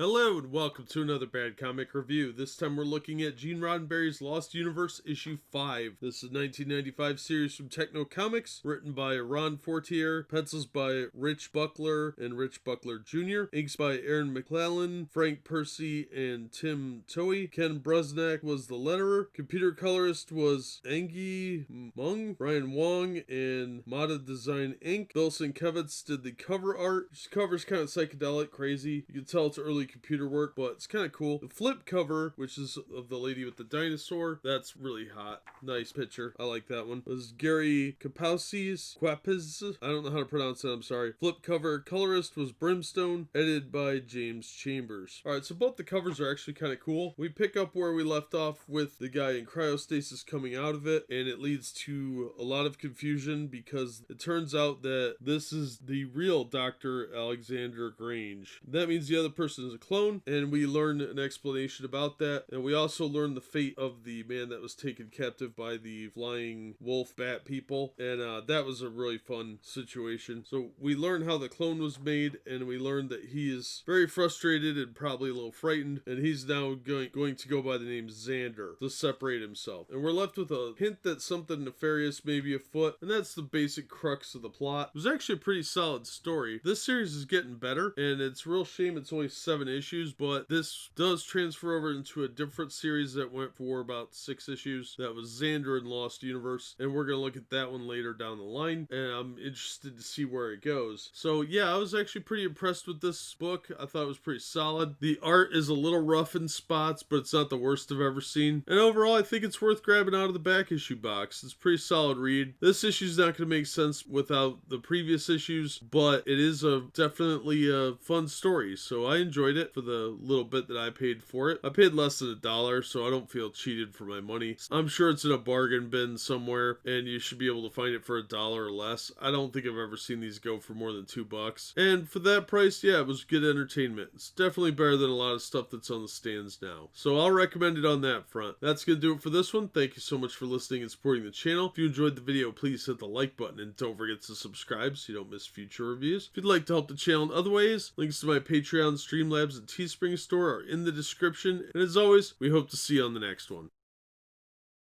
Hello and welcome to another Bad Comic Review. This time we're looking at Gene Roddenberry's Lost Universe issue 5. This is a 1995 series from Tekno Comix, written by Ron Fortier, pencils by Rich Buckler and Rich Buckler Jr., inks by Aaron McClellan, Frank Percy, and Tim Tuohy. Ken Bruzenak was the letterer. Computer colorist was Aungyi MaUng, Wong, and Mada Design Inc. Bill Sienkiewicz did the cover art. This cover's kind of psychedelic, crazy. You can tell it's early computer work, but it's kind of cool. The flip cover, which is of the lady with the dinosaur, that's really hot. Nice picture. I like that one. It was Gary Kwapisz. I don't know how to pronounce it, I'm sorry. Flip cover colorist was Brimstone, edited by James Chambers. Alright, so both the covers are actually kind of cool. We pick up where we left off with the guy in cryostasis coming out of it, and it leads to a lot of confusion because it turns out that this is the real Dr. Alexander Grange. That means the other person is a clone, and we learn an explanation about that, and we also learn the fate of the man that was taken captive by the flying wolf bat people, and that was a really fun situation. So we learn how the clone was made, and we learn that he is very frustrated and probably a little frightened, and he's now going to go by the name Xander to separate himself. And we're left with a hint that something nefarious may be afoot, and that's the basic crux of the plot. It was actually a pretty solid story. This series is getting better, and it's a real shame it's only 7 issues, but this does transfer over into a different series that went for about 6 issues. That was Xander in Lost Universe, and we're going to look at that one later down the line, and I'm interested to see where it goes. So yeah, I was actually pretty impressed with this book. I thought it was pretty solid. The art is a little rough in spots, but it's not the worst I've ever seen. And overall, I think it's worth grabbing out of the back issue box. It's a pretty solid read. This issue's not going to make sense without the previous issues, but it is definitely a fun story, so I enjoyed it for the little bit that I paid for it. I paid less than $1, so I don't feel cheated for my money. I'm sure it's in a bargain bin somewhere, and you should be able to find it for $1 or less. I don't think I've ever seen these go for more than $2. And for that price, yeah, it was good entertainment. It's definitely better than a lot of stuff that's on the stands now. So I'll recommend it on that front. That's going to do it for this one. Thank you so much for listening and supporting the channel. If you enjoyed the video, please hit the like button, and don't forget to subscribe so you don't miss future reviews. If you'd like to help the channel in other ways, links to my Patreon, Streamlabs, and Teespring store are in the description. And as always, we hope to see you on the next one.